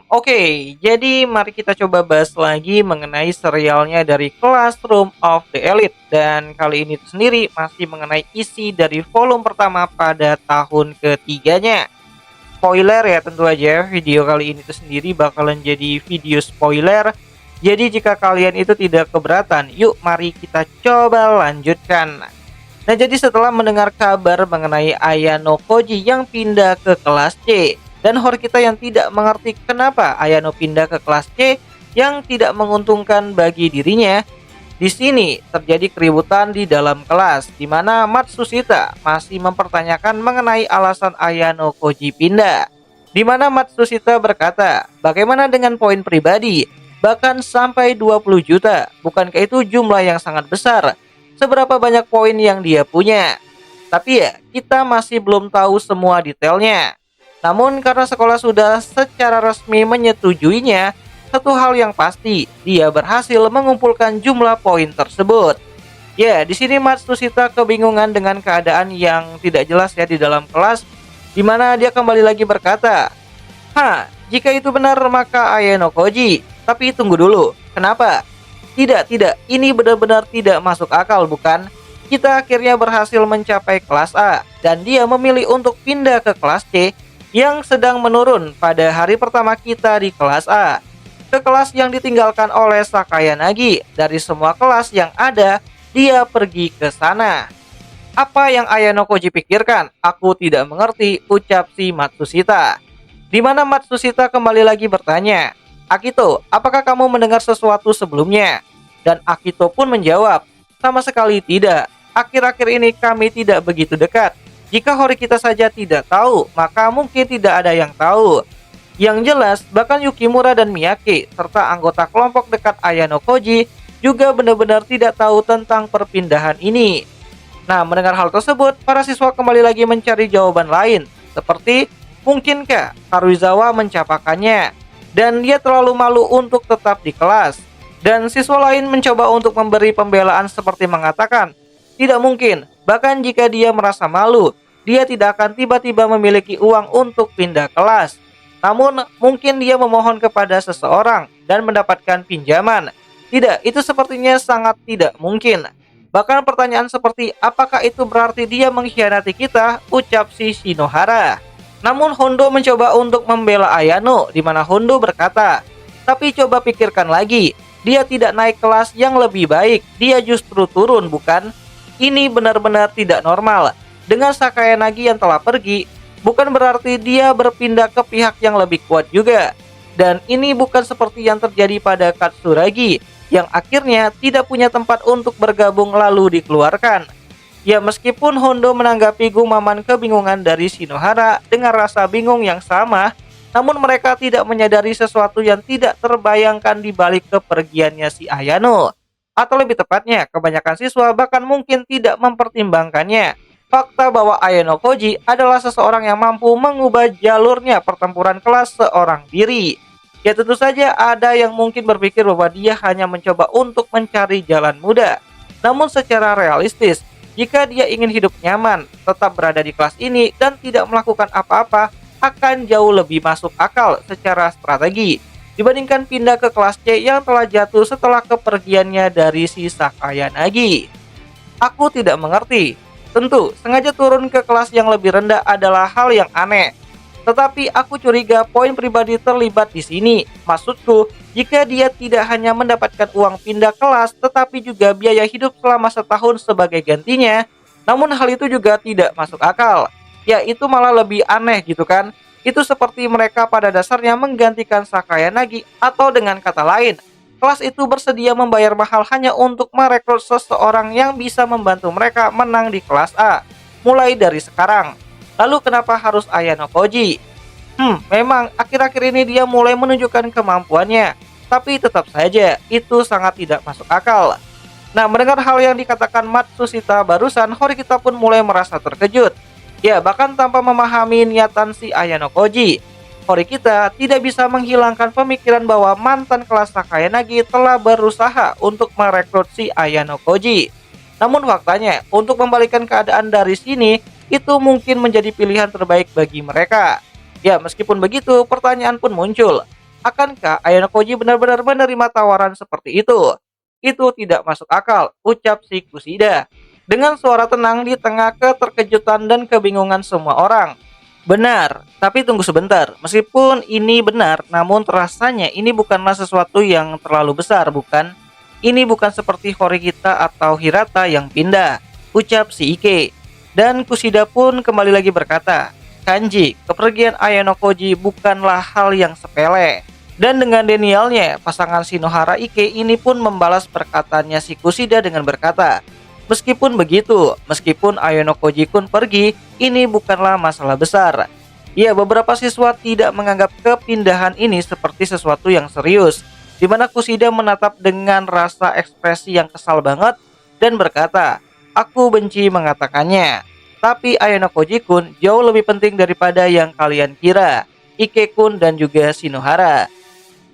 Oke, jadi mari kita coba bahas lagi mengenai serialnya dari Classroom of the Elite. Dan kali ini tuh sendiri masih mengenai isi dari volume pertama pada tahun ketiganya. Spoiler ya tentu aja, video kali ini tuh sendiri bakalan jadi video spoiler. Jadi jika kalian itu tidak keberatan, yuk mari kita coba lanjutkan. Nah, jadi setelah mendengar kabar mengenai Ayano Koji yang pindah ke kelas C dan hor kita yang tidak mengerti kenapa Ayano pindah ke kelas C yang tidak menguntungkan bagi dirinya, di sini terjadi keributan di dalam kelas di mana Matsushita masih mempertanyakan mengenai alasan Ayano Koji pindah. Di mana Matsushita berkata, "Bagaimana dengan poin pribadi? Bahkan sampai 20 juta. Bukankah itu jumlah yang sangat besar? Seberapa banyak poin yang dia punya?" Tapi ya, kita masih belum tahu semua detailnya. Namun karena sekolah sudah secara resmi menyetujuinya, satu hal yang pasti, dia berhasil mengumpulkan jumlah poin tersebut. Ya, di sini Matsushita kebingungan dengan keadaan yang tidak jelas ya di dalam kelas, di mana dia kembali lagi berkata, jika itu benar maka Ayano Koji. Tapi tunggu dulu, kenapa? Tidak, ini benar-benar tidak masuk akal bukan? Kita akhirnya berhasil mencapai kelas A, dan dia memilih untuk pindah ke kelas C yang sedang menurun pada hari pertama kita di kelas A. Ke kelas yang ditinggalkan oleh Sakayanagi. Dari semua kelas yang ada, dia pergi ke sana. Apa yang Ayano Koji pikirkan? Aku tidak mengerti, ucap si Matsushita. Di mana Matsushita kembali lagi bertanya, "Akito, apakah kamu mendengar sesuatu sebelumnya?" Dan Akito pun menjawab, "Sama sekali tidak. Akhir-akhir ini kami tidak begitu dekat. Jika hori kita saja tidak tahu, maka mungkin tidak ada yang tahu." Yang jelas, bahkan Yukimura dan Miyake, serta anggota kelompok dekat Ayano Koji, juga benar-benar tidak tahu tentang perpindahan ini. Nah, mendengar hal tersebut, para siswa kembali lagi mencari jawaban lain, seperti mungkinkah Karuizawa mencapakannya, dan dia terlalu malu untuk tetap di kelas. Dan siswa lain mencoba untuk memberi pembelaan seperti mengatakan, tidak mungkin, bahkan jika dia merasa malu, dia tidak akan tiba-tiba memiliki uang untuk pindah kelas. Namun, mungkin dia memohon kepada seseorang dan mendapatkan pinjaman. Tidak, itu sepertinya sangat tidak mungkin. Bahkan pertanyaan seperti, apakah itu berarti dia mengkhianati kita? Ucap si Shinohara. Namun Hondo mencoba untuk membela Ayano, di mana Hondo berkata, tapi coba pikirkan lagi, dia tidak naik kelas yang lebih baik, dia justru turun bukan? Ini benar-benar tidak normal. Dengan Sakayanagi yang telah pergi, bukan berarti dia berpindah ke pihak yang lebih kuat juga. Dan ini bukan seperti yang terjadi pada Katsuragi, yang akhirnya tidak punya tempat untuk bergabung lalu dikeluarkan. Ya, meskipun Hondo menanggapi gumaman kebingungan dari Shinohara dengan rasa bingung yang sama, namun mereka tidak menyadari sesuatu yang tidak terbayangkan di balik kepergiannya si Ayano. Atau lebih tepatnya, kebanyakan siswa bahkan mungkin tidak mempertimbangkannya. Fakta bahwa Ayano Koji adalah seseorang yang mampu mengubah jalurnya pertempuran kelas seorang diri. Ya tentu saja ada yang mungkin berpikir bahwa dia hanya mencoba untuk mencari jalan mudah. Namun secara realistis, jika dia ingin hidup nyaman, tetap berada di kelas ini dan tidak melakukan apa-apa, akan jauh lebih masuk akal secara strategi dibandingkan pindah ke kelas C yang telah jatuh setelah kepergiannya dari si Sakayanagi. Aku tidak mengerti. Tentu, sengaja turun ke kelas yang lebih rendah adalah hal yang aneh. Tetapi aku curiga poin pribadi terlibat di sini. Maksudku, jika dia tidak hanya mendapatkan uang pindah kelas, tetapi juga biaya hidup selama setahun sebagai gantinya, namun hal itu juga tidak masuk akal. Ya, itu malah lebih aneh gitu kan. Itu seperti mereka pada dasarnya menggantikan Sakayanagi, atau dengan kata lain, kelas itu bersedia membayar mahal hanya untuk merekrut seseorang yang bisa membantu mereka menang di kelas A, mulai dari sekarang. Lalu kenapa harus Ayano Koji? Memang akhir-akhir ini dia mulai menunjukkan kemampuannya, tapi tetap saja itu sangat tidak masuk akal. Nah, mendengar hal yang dikatakan Matsushita barusan, hori kita pun mulai merasa terkejut. Ya, bahkan tanpa memahami niatan si Ayano Koji, hori kita tidak bisa menghilangkan pemikiran bahwa mantan kelas Sakayanagi telah berusaha untuk merekrut si Ayano Koji. Namun faktanya, untuk membalikan keadaan dari sini, itu mungkin menjadi pilihan terbaik bagi mereka. Ya, meskipun begitu, pertanyaan pun muncul. Akankah Ayano Koji benar-benar menerima tawaran seperti itu? Itu tidak masuk akal, ucap si Kushida. Dengan suara tenang di tengah keterkejutan dan kebingungan semua orang. Benar, tapi tunggu sebentar. Meskipun ini benar, namun rasanya ini bukanlah sesuatu yang terlalu besar, bukan? Ini bukan seperti Horikita atau Hirata yang pindah, ucap si Ike. Dan Kushida pun kembali lagi berkata, Kanji, kepergian Ayano Koji bukanlah hal yang sepele. Dan dengan denialnya, pasangan Shinohara Ike ini pun membalas perkataannya si Kushida dengan berkata, meskipun begitu, meskipun Ayano Koji-kun pergi, ini bukanlah masalah besar. Ya, beberapa siswa tidak menganggap kepindahan ini seperti sesuatu yang serius, di mana Kushida menatap dengan rasa ekspresi yang kesal banget dan berkata, aku benci mengatakannya, tapi Ayano Koji-kun jauh lebih penting daripada yang kalian kira, Ike-kun dan juga Shinohara.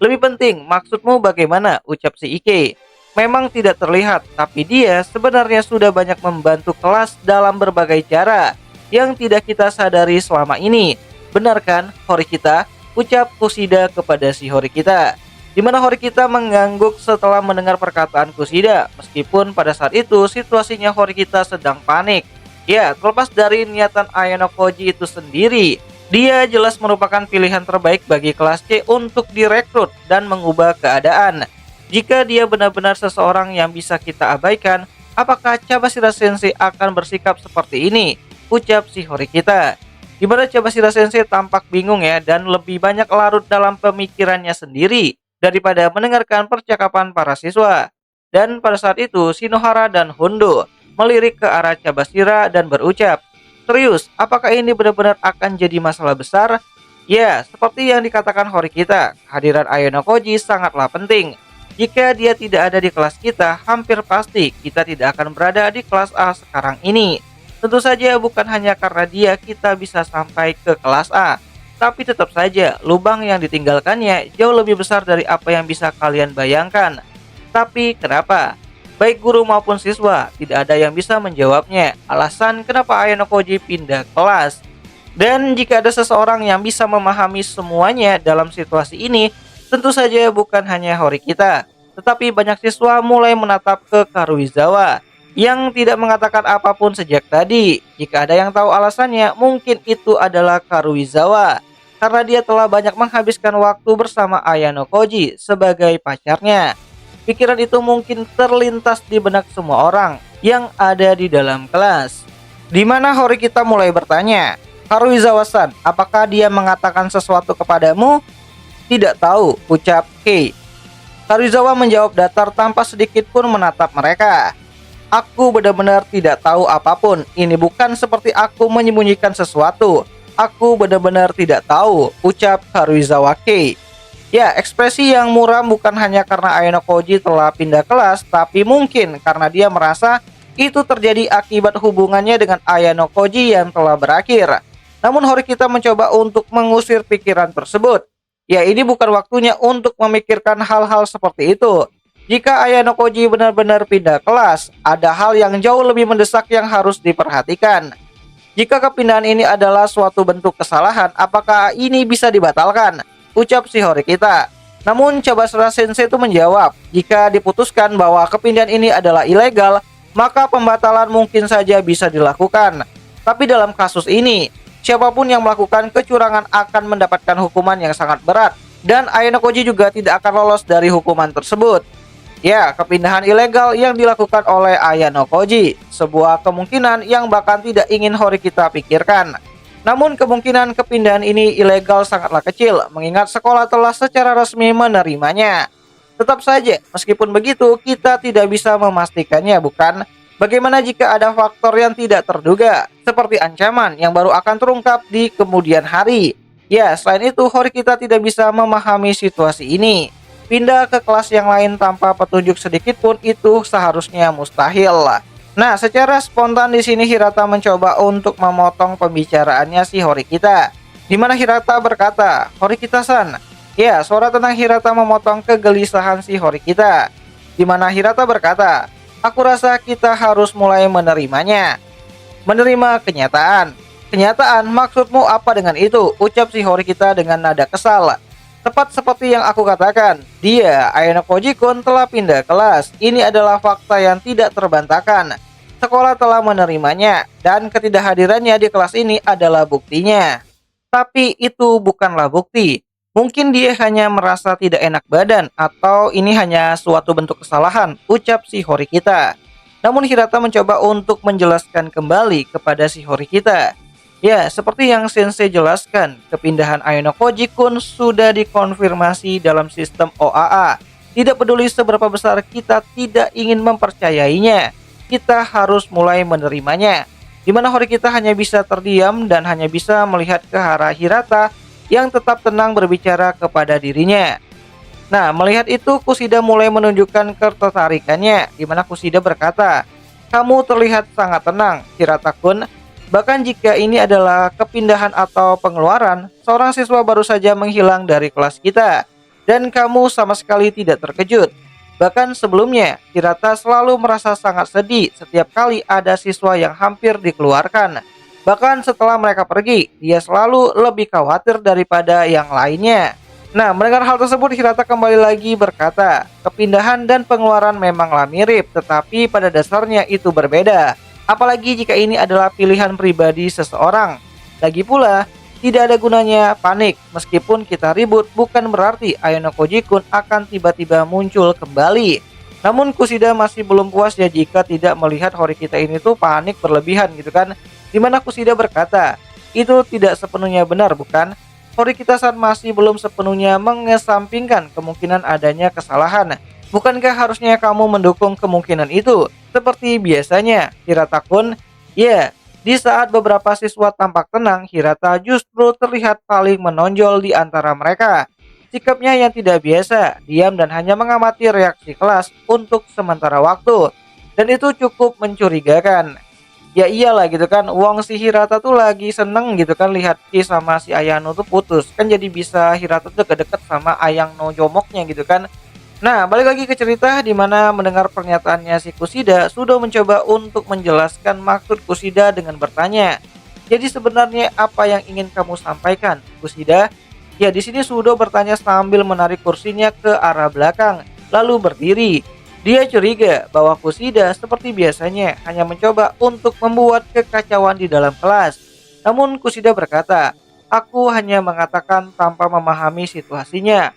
Lebih penting, maksudmu bagaimana? Ucap si Ike. Memang tidak terlihat, tapi dia sebenarnya sudah banyak membantu kelas dalam berbagai cara yang tidak kita sadari selama ini. Benar kan, Horikita? Ucap Kushida kepada si Horikita. Di mana Horikita mengangguk setelah mendengar perkataan Kushida, meskipun pada saat itu situasinya Horikita sedang panik. Ya, terlepas dari niatan Ayano Koji itu sendiri, dia jelas merupakan pilihan terbaik bagi kelas C untuk direkrut dan mengubah keadaan. Jika dia benar-benar seseorang yang bisa kita abaikan, apakah Cabashira Sensei akan bersikap seperti ini? Ucap si Horikita. Di mana Cabashira Sensei tampak bingung ya dan lebih banyak larut dalam pemikirannya sendiri daripada mendengarkan percakapan para siswa. Dan pada saat itu Shinohara dan Hondo melirik ke arah Cabashira dan berucap, serius, apakah ini benar-benar akan jadi masalah besar? Ya, seperti yang dikatakan Horikita, kehadiran Ayano Koji sangatlah penting. Jika dia tidak ada di kelas kita, hampir pasti kita tidak akan berada di kelas A sekarang ini. Tentu saja bukan hanya karena dia kita bisa sampai ke kelas A, tapi tetap saja lubang yang ditinggalkannya jauh lebih besar dari apa yang bisa kalian bayangkan. Tapi kenapa? Baik guru maupun siswa, tidak ada yang bisa menjawabnya alasan kenapa Ayano Koji pindah kelas. Dan jika ada seseorang yang bisa memahami semuanya dalam situasi ini, tentu saja bukan hanya Horikita, tetapi banyak siswa mulai menatap ke Karuizawa yang tidak mengatakan apapun sejak tadi. Jika ada yang tahu alasannya, mungkin itu adalah Karuizawa, karena dia telah banyak menghabiskan waktu bersama Ayano Koji sebagai pacarnya. Pikiran itu mungkin terlintas di benak semua orang yang ada di dalam kelas. Di mana Horikita mulai bertanya, Karuizawa-san, apakah dia mengatakan sesuatu kepadamu? Tidak tahu, ucap Kei. Karuizawa menjawab datar tanpa sedikit pun menatap mereka. Aku benar-benar tidak tahu apapun. Ini bukan seperti aku menyembunyikan sesuatu. Aku benar-benar tidak tahu, ucap Karuizawa Kei. Ya, ekspresi yang muram bukan hanya karena Ayano Koji telah pindah kelas, tapi mungkin karena dia merasa itu terjadi akibat hubungannya dengan Ayano Koji yang telah berakhir. Namun Horikita mencoba untuk mengusir pikiran tersebut. Ya, ini bukan waktunya untuk memikirkan hal-hal seperti itu. Jika Ayano Koji benar-benar pindah kelas, ada hal yang jauh lebih mendesak yang harus diperhatikan. Jika kepindahan ini adalah suatu bentuk kesalahan, apakah ini bisa dibatalkan? Ucap si Horikita. Namun Cabashira Sensei itu menjawab, jika diputuskan bahwa kepindahan ini adalah ilegal, maka pembatalan mungkin saja bisa dilakukan. Tapi dalam kasus ini, siapapun yang melakukan kecurangan akan mendapatkan hukuman yang sangat berat, dan Ayano Koji juga tidak akan lolos dari hukuman tersebut. Ya, kepindahan ilegal yang dilakukan oleh Ayano Koji, sebuah kemungkinan yang bahkan tidak ingin Horikita pikirkan. Namun kemungkinan kepindahan ini ilegal sangatlah kecil, mengingat sekolah telah secara resmi menerimanya. Tetap saja, meskipun begitu, kita tidak bisa memastikannya, bukan? Bagaimana jika ada faktor yang tidak terduga, seperti ancaman yang baru akan terungkap di kemudian hari? Ya, selain itu, Horikita tidak bisa memahami situasi ini. Pindah ke kelas yang lain tanpa petunjuk sedikit pun itu seharusnya mustahil. Nah, secara spontan di sini Hirata mencoba untuk memotong pembicaraannya si Horikita. Di mana Hirata berkata, "Horikita-san." Ya, suara tenang Hirata memotong kegelisahan si Horikita. Di mana Hirata berkata, "Aku rasa kita harus mulai menerimanya." Menerima kenyataan. Kenyataan, maksudmu apa dengan itu? Ucap si Horikita dengan nada kesal. Tepat seperti yang aku katakan, dia, Ayano Koji-kun, telah pindah kelas. Ini adalah fakta yang tidak terbantahkan. Sekolah telah menerimanya, dan ketidakhadirannya di kelas ini adalah buktinya. Tapi itu bukanlah bukti. Mungkin dia hanya merasa tidak enak badan, atau ini hanya suatu bentuk kesalahan, ucap si Horikita. Namun Hirata mencoba untuk menjelaskan kembali kepada si Horikita. Ya, seperti yang Sensei jelaskan, kepindahan Ayano Koji-kun sudah dikonfirmasi dalam sistem OAA. Tidak peduli seberapa besar kita tidak ingin mempercayainya, kita harus mulai menerimanya. Di mana Horikita hanya bisa terdiam dan hanya bisa melihat ke arah Hirata yang tetap tenang berbicara kepada dirinya. Nah, melihat itu Kushida mulai menunjukkan ketertarikannya, di mana Kushida berkata, "Kamu terlihat sangat tenang, Hirata-kun. Bahkan jika ini adalah kepindahan atau pengeluaran, seorang siswa baru saja menghilang dari kelas kita, dan kamu sama sekali tidak terkejut. Bahkan sebelumnya, Hirata selalu merasa sangat sedih setiap kali ada siswa yang hampir dikeluarkan. Bahkan setelah mereka pergi, dia selalu lebih khawatir daripada yang lainnya." Nah, mendengar hal tersebut, Hirata kembali lagi berkata, "Kepindahan dan pengeluaran memanglah mirip, tetapi pada dasarnya itu berbeda. Apalagi jika ini adalah pilihan pribadi seseorang. Lagi pula, tidak ada gunanya panik. Meskipun kita ribut, bukan berarti Ayano Koji-kun akan tiba-tiba muncul kembali." Namun Kushida masih belum puas ya jika tidak melihat Horikita ini tuh panik berlebihan gitu kan. Dimana Kushida berkata, "Itu tidak sepenuhnya benar, bukan? Horikita-san masih belum sepenuhnya mengesampingkan kemungkinan adanya kesalahan. Bukankah harusnya kamu mendukung kemungkinan itu? Seperti biasanya, Hirata-kun." Ya, di saat beberapa siswa tampak tenang, Hirata justru terlihat paling menonjol di antara mereka. Sikapnya yang tidak biasa, diam dan hanya mengamati reaksi kelas untuk sementara waktu. Dan itu cukup mencurigakan. Ya iyalah gitu kan, wong si Hirata tuh lagi seneng gitu kan lihat Ki sama si Ayano tuh putus. Kan jadi bisa Hirata tuh deket-deket sama Ayang no Jomoknya gitu kan. Nah, balik lagi ke cerita di mana mendengar pernyataannya si Kushida, Sudo mencoba untuk menjelaskan maksud Kushida dengan bertanya, "Jadi sebenarnya apa yang ingin kamu sampaikan, Kushida?" Ya, di sini Sudo bertanya sambil menarik kursinya ke arah belakang, lalu berdiri. Dia curiga bahwa Kushida seperti biasanya hanya mencoba untuk membuat kekacauan di dalam kelas. Namun Kushida berkata, "Aku hanya mengatakan tanpa memahami situasinya.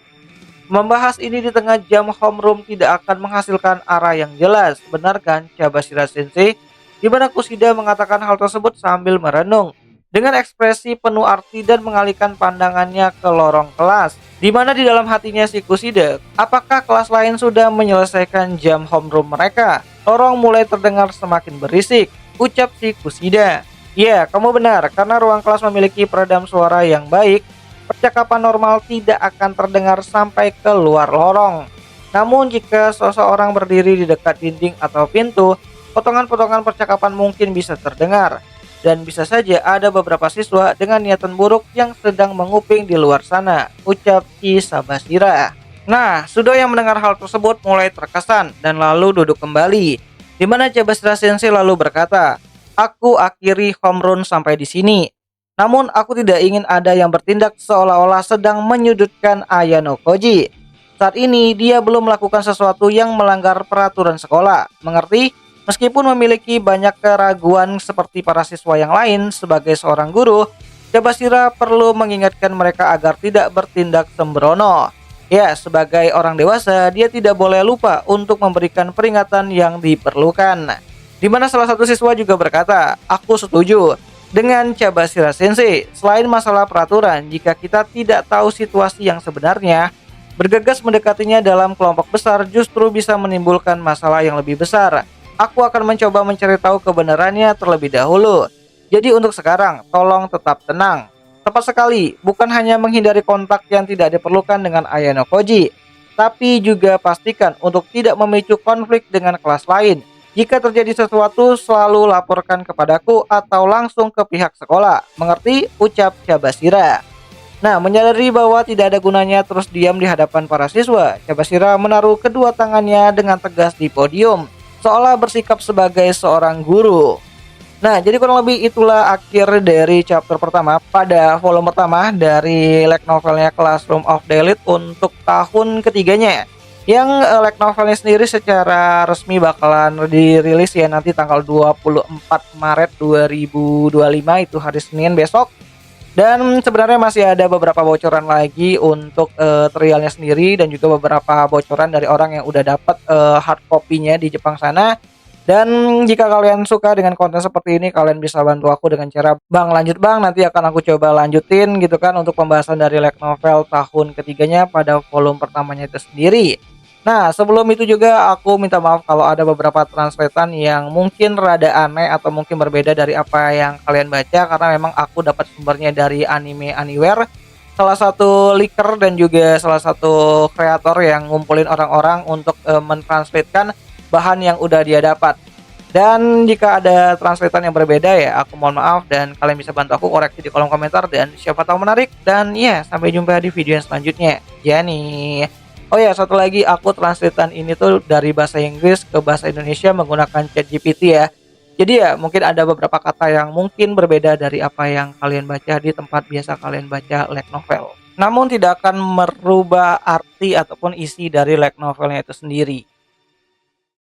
Membahas ini di tengah jam homeroom tidak akan menghasilkan arah yang jelas, benar kan, Cabashira Sensei?" Di mana Kushida mengatakan hal tersebut sambil merenung dengan ekspresi penuh arti dan mengalihkan pandangannya ke lorong kelas. Di mana di dalam hatinya si Kushida, apakah kelas lain sudah menyelesaikan jam homeroom mereka? Lorong mulai terdengar semakin berisik, ucap si Kushida. Ya, kamu benar, karena ruang kelas memiliki peredam suara yang baik. Percakapan normal tidak akan terdengar sampai ke luar lorong. Namun jika seseorang berdiri di dekat dinding atau pintu, potongan-potongan percakapan mungkin bisa terdengar. Dan bisa saja ada beberapa siswa dengan niatan buruk yang sedang menguping di luar sana, ucap Ki Sabashira. Nah, Sudo yang mendengar hal tersebut mulai terkesan dan lalu duduk kembali. Di mana Cabashira Sensei lalu berkata, "Aku akhiri homeroom sampai di sini. Namun aku tidak ingin ada yang bertindak seolah-olah sedang menyudutkan Ayano Koji. Saat ini dia belum melakukan sesuatu yang melanggar peraturan sekolah. Mengerti? Meskipun memiliki banyak keraguan seperti para siswa yang lain sebagai seorang guru, Cabashira perlu mengingatkan mereka agar tidak bertindak sembrono. Ya, sebagai orang dewasa, dia tidak boleh lupa untuk memberikan peringatan yang diperlukan." Di mana salah satu siswa juga berkata, "Aku setuju dengan Cabashira Sensei. Selain masalah peraturan, jika kita tidak tahu situasi yang sebenarnya, bergegas mendekatinya dalam kelompok besar justru bisa menimbulkan masalah yang lebih besar. Aku akan mencoba mencari tahu kebenarannya terlebih dahulu. Jadi untuk sekarang, tolong tetap tenang." Tepat sekali, bukan hanya menghindari kontak yang tidak diperlukan dengan Ayano Koji, tapi juga pastikan untuk tidak memicu konflik dengan kelas lain. Jika terjadi sesuatu, selalu laporkan kepadaku atau langsung ke pihak sekolah. Mengerti? Ucap Cabashira. Nah, menyadari bahwa tidak ada gunanya terus diam di hadapan para siswa, Cabashira menaruh kedua tangannya dengan tegas di podium, seolah bersikap sebagai seorang guru. Nah, jadi kurang lebih itulah akhir dari chapter pertama pada volume pertama dari light novelnya Classroom of the Elite untuk tahun ketiganya. Yang light novelnya sendiri secara resmi bakalan dirilis ya nanti tanggal 24 Maret 2025 itu hari Senin besok. Dan sebenarnya masih ada beberapa bocoran lagi untuk trialnya sendiri dan juga beberapa bocoran dari orang yang udah dapat hard copy-nya di Jepang sana. Dan jika kalian suka dengan konten seperti ini, kalian bisa bantu aku dengan cara, "Bang, lanjut Bang, nanti akan aku coba lanjutin," gitu kan, untuk pembahasan dari light novel tahun ketiganya pada volume pertamanya itu sendiri. Nah, sebelum itu juga aku minta maaf kalau ada beberapa translatean yang mungkin rada aneh atau mungkin berbeda dari apa yang kalian baca karena memang aku dapat sumbernya dari Anime Anywhere, salah satu leaker dan juga salah satu kreator yang ngumpulin orang-orang untuk mentranslatekan bahan yang udah dia dapat. Dan jika ada translatean yang berbeda ya aku mohon maaf dan kalian bisa bantu aku koreksi di kolom komentar dan siapa tahu menarik dan ya sampai jumpa di video yang selanjutnya. Ya nih. Oh ya, satu lagi aku translatean ini tuh dari bahasa Inggris ke bahasa Indonesia menggunakan ChatGPT ya. Jadi ya mungkin ada beberapa kata yang mungkin berbeda dari apa yang kalian baca di tempat biasa kalian baca light novel. Namun tidak akan merubah arti ataupun isi dari light novelnya itu sendiri.